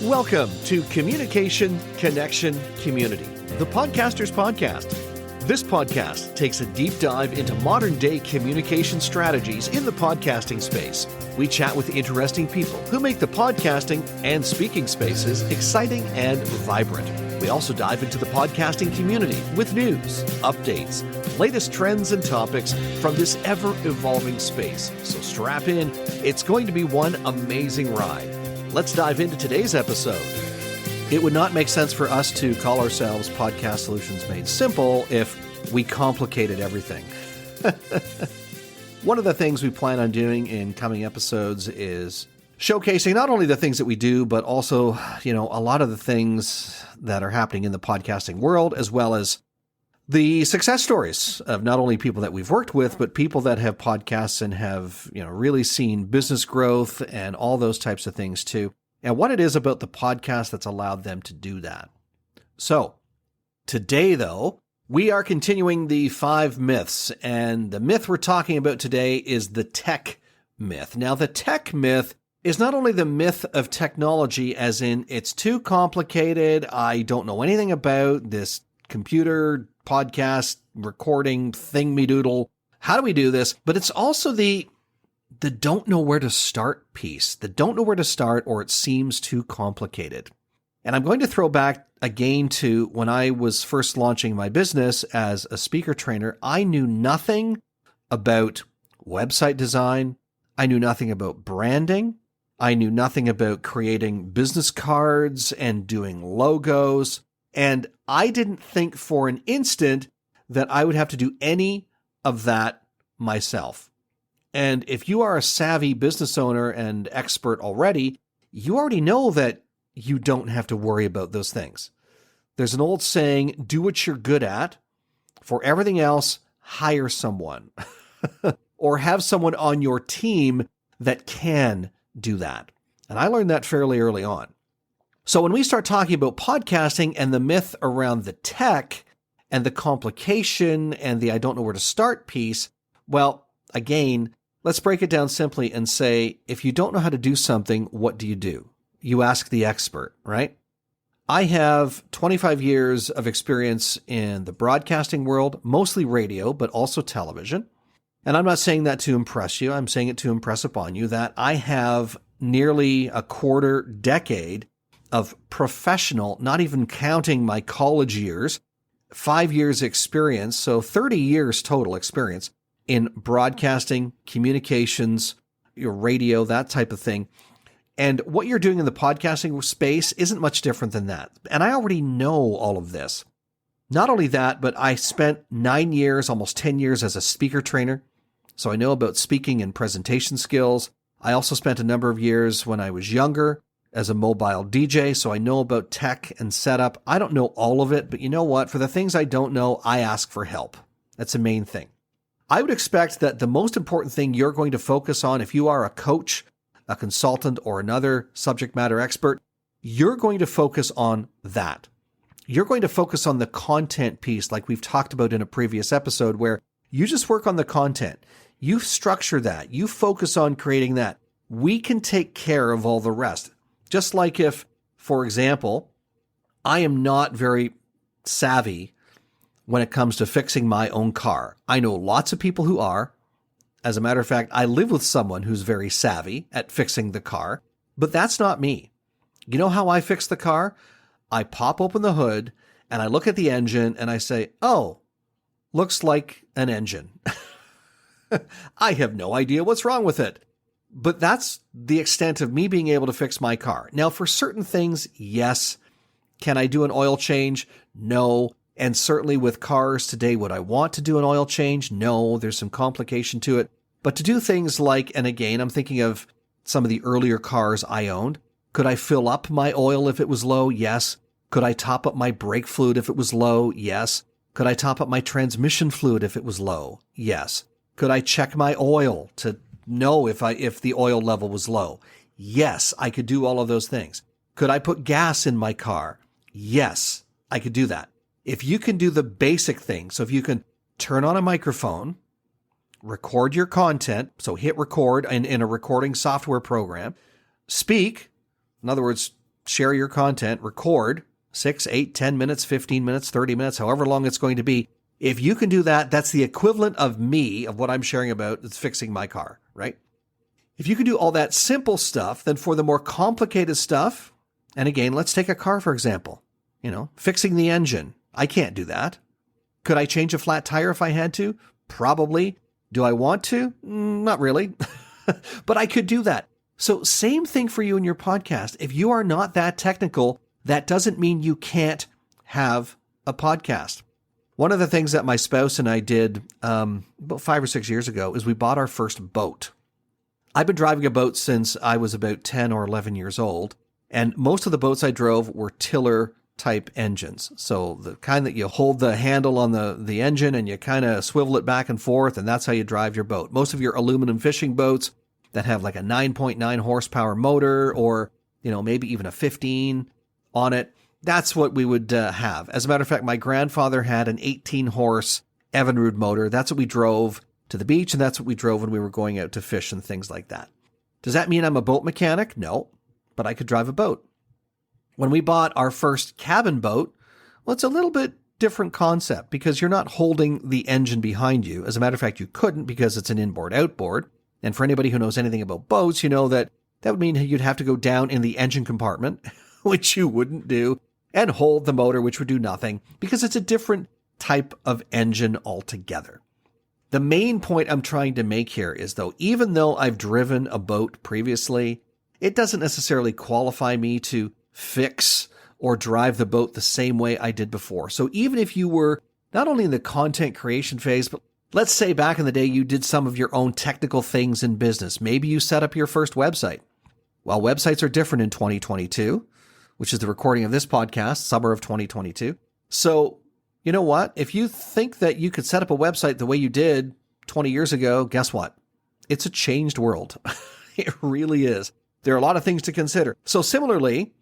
Welcome to Communication, Connection, Community, the Podcaster's Podcast. This podcast takes a deep dive into modern-day communication strategies in the podcasting space. We chat with interesting people who make the podcasting and speaking spaces exciting and vibrant. We also dive into the podcasting community with news, updates, latest trends and topics from this ever-evolving space. So strap in. It's going to be one amazing ride. Let's dive into today's episode. It would not make sense for us to call ourselves Podcast Solutions Made Simple if we complicated everything. One of the things we plan on doing in coming episodes is showcasing not only the things that we do, but also, a lot of the things that are happening in the podcasting world, as well as the success stories of not only people that we've worked with, but people that have podcasts and have, really seen business growth and all those types of things too. And what it is about the podcast that's allowed them to do that. So today, though, we are continuing the 5 myths, and the myth we're talking about today is the tech myth. Now, the tech myth is not only the myth of technology, as in it's too complicated, I don't know anything about this computer podcast recording thing-me-doodle, how do we do this? But it's also the don't know where to start piece, the don't know where to start or it seems too complicated. And I'm going to throw back again to when I was first launching my business as a speaker trainer. I knew nothing about website design. I knew nothing about branding. I knew nothing about creating business cards and doing logos. And I didn't think for an instant that I would have to do any of that myself. And if you are a savvy business owner and expert already, you already know that you don't have to worry about those things. There's an old saying, do what you're good at. For everything else, hire someone or have someone on your team that can do that. And I learned that fairly early on. So when we start talking about podcasting and the myth around the tech and the complication and the I don't know where to start piece, well, again, let's break it down simply and say, if you don't know how to do something, what do? You ask the expert, right? I have 25 years of experience in the broadcasting world, mostly radio, but also television. And I'm not saying that to impress you. I'm saying it to impress upon you that I have nearly a quarter decade of professional, not even counting my college years, 5 years experience, so 30 years total experience in broadcasting, communications, your radio, that type of thing. And what you're doing in the podcasting space isn't much different than that. And I already know all of this. Not only that, but I spent 9 years, almost 10 years as a speaker trainer. So I know about speaking and presentation skills. I also spent a number of years when I was younger as a mobile DJ, so I know about tech and setup. I don't know all of it, but you know what? For the things I don't know, I ask for help. That's the main thing. I would expect that the most important thing you're going to focus on, if you are a coach, a consultant, or another subject matter expert, you're going to focus on that. You're going to focus on the content piece like we've talked about in a previous episode, where you just work on the content. You structure that. You focus on creating that. We can take care of all the rest. Just like if, for example, I am not very savvy when it comes to fixing my own car. I know lots of people who are. As a matter of fact, I live with someone who's very savvy at fixing the car, but that's not me. You know how I fix the car? I pop open the hood and I look at the engine and I say, oh, looks like an engine. I have no idea what's wrong with it. But that's the extent of me being able to fix my car. Now, for certain things, yes. Can I do an oil change? No. And certainly with cars today, would I want to do an oil change? No, there's some complication to it. But to do things like, and again, I'm thinking of some of the earlier cars I owned. Could I fill up my oil if it was low? Yes. Could I top up my brake fluid if it was low? Yes. Could I top up my transmission fluid if it was low? Yes. Could I check my oil to know if the oil level was low? Yes, I could do all of those things. Could I put gas in my car? Yes, I could do that. If you can do the basic things, so if you can turn on a microphone, record your content, so hit record in a recording software program, speak, in other words, share your content, record 6, 8, 10 minutes, 15 minutes, 30 minutes, however long it's going to be. If you can do that, that's the equivalent of me, of what I'm sharing about, it's fixing my car, right? If you can do all that simple stuff, then for the more complicated stuff, and again, let's take a car, for example, fixing the engine. I can't do that. Could I change a flat tire if I had to? Probably. Do I want to? Not really, but I could do that. So same thing for you in your podcast. If you are not that technical, that doesn't mean you can't have a podcast. One of the things that my spouse and I did about 5 or 6 years ago is we bought our first boat. I've been driving a boat since I was about 10 or 11 years old, and most of the boats I drove were tiller type engines. So the kind that you hold the handle on the engine and you kind of swivel it back and forth, and that's how you drive your boat. Most of your aluminum fishing boats that have like a 9.9 horsepower motor or, maybe even a 15 on it, that's what we would have. As a matter of fact, my grandfather had an 18 horse Evinrude motor. That's what we drove to the beach, and that's what we drove when we were going out to fish and things like that. Does that mean I'm a boat mechanic? No, but I could drive a boat. When we bought our first cabin boat, well, it's a little bit different concept because you're not holding the engine behind you. As a matter of fact, you couldn't because it's an inboard-outboard. And for anybody who knows anything about boats, you know that would mean you'd have to go down in the engine compartment, which you wouldn't do, and hold the motor, which would do nothing, because it's a different type of engine altogether. The main point I'm trying to make here is, though, even though I've driven a boat previously, it doesn't necessarily qualify me to fix or drive the boat the same way I did before. So even if you were not only in the content creation phase, but let's say back in the day you did some of your own technical things in business. Maybe you set up your first website. Well, websites are different in 2022, which is the recording of this podcast, summer of 2022. So you know what? If you think that you could set up a website the way you did 20 years ago, guess what? It's a changed world. It really is. There are a lot of things to consider. So similarly,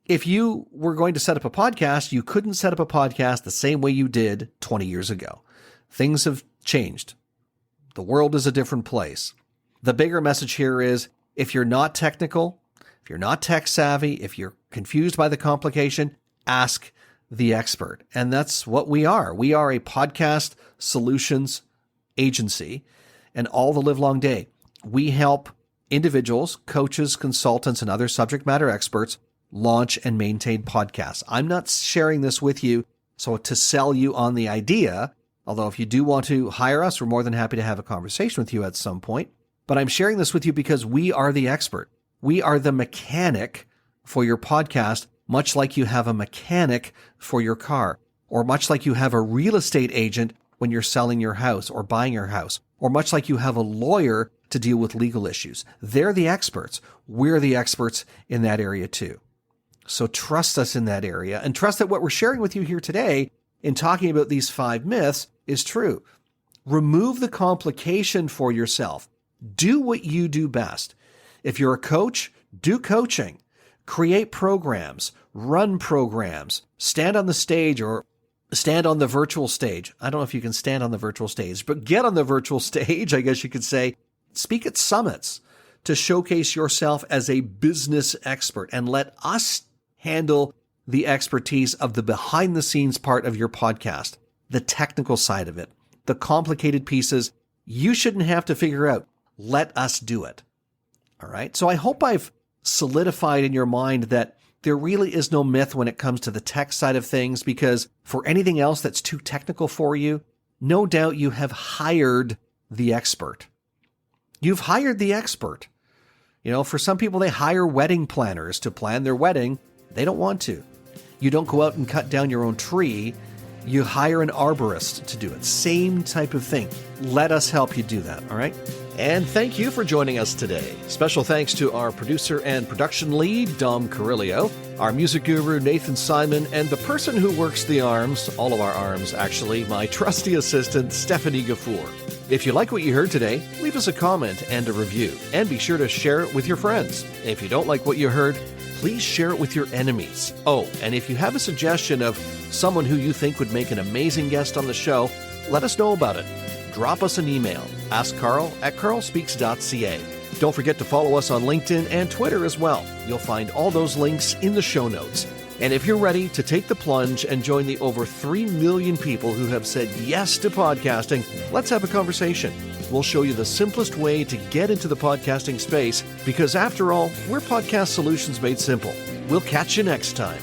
if you were going to set up a podcast, you couldn't set up a podcast the same way you did 20 years ago. Things have changed. The world is a different place. The bigger message here is, if you're not technical, if you're not tech savvy, if you're confused by the complication, ask the expert. And that's what we are. We are a podcast solutions agency, and all the live long day, we help individuals, coaches, consultants, and other subject matter experts launch and maintain podcasts. I'm not sharing this with you so to sell you on the idea, although if you do want to hire us, we're more than happy to have a conversation with you at some point. But I'm sharing this with you because we are the expert. We are the mechanic for your podcast, much like you have a mechanic for your car, or much like you have a real estate agent when you're selling your house or buying your house, or much like you have a lawyer to deal with legal issues. They're the experts. We're the experts in that area too. So trust us in that area, and trust that what we're sharing with you here today in talking about these 5 myths is true. Remove the complication for yourself. Do what you do best. If you're a coach, do coaching. Create programs, run programs, stand on the stage or stand on the virtual stage. I don't know if you can stand on the virtual stage, but get on the virtual stage, I guess you could say. Speak at summits to showcase yourself as a business expert, and let us handle the expertise of the behind the scenes part of your podcast, the technical side of it, the complicated pieces you shouldn't have to figure out. Let us do it. All right. So I hope I've solidified in your mind that there really is no myth when it comes to the tech side of things, because for anything else that's too technical for you, no doubt you have hired the expert. You've hired the expert. For some people, they hire wedding planners to plan their wedding. They don't want to. You don't go out and cut down your own tree. You hire an arborist to do it. Same type of thing. Let us help you do that, all right? And thank you for joining us today. Special thanks to our producer and production lead, Dom Carrillo, our music guru, Nathan Simon, and the person who works the arms, all of our arms actually, my trusty assistant, Stephanie Gafour. If you like what you heard today, leave us a comment and a review, and be sure to share it with your friends. If you don't like what you heard, please share it with your enemies. Oh, and if you have a suggestion of someone who you think would make an amazing guest on the show, let us know about it. Drop us an email, askcarl@carlspeaks.ca. Don't forget to follow us on LinkedIn and Twitter as well. You'll find all those links in the show notes. And if you're ready to take the plunge and join the over 3 million people who have said yes to podcasting, let's have a conversation. We'll show you the simplest way to get into the podcasting space because, after all, we're Podcast Solutions Made Simple. We'll catch you next time.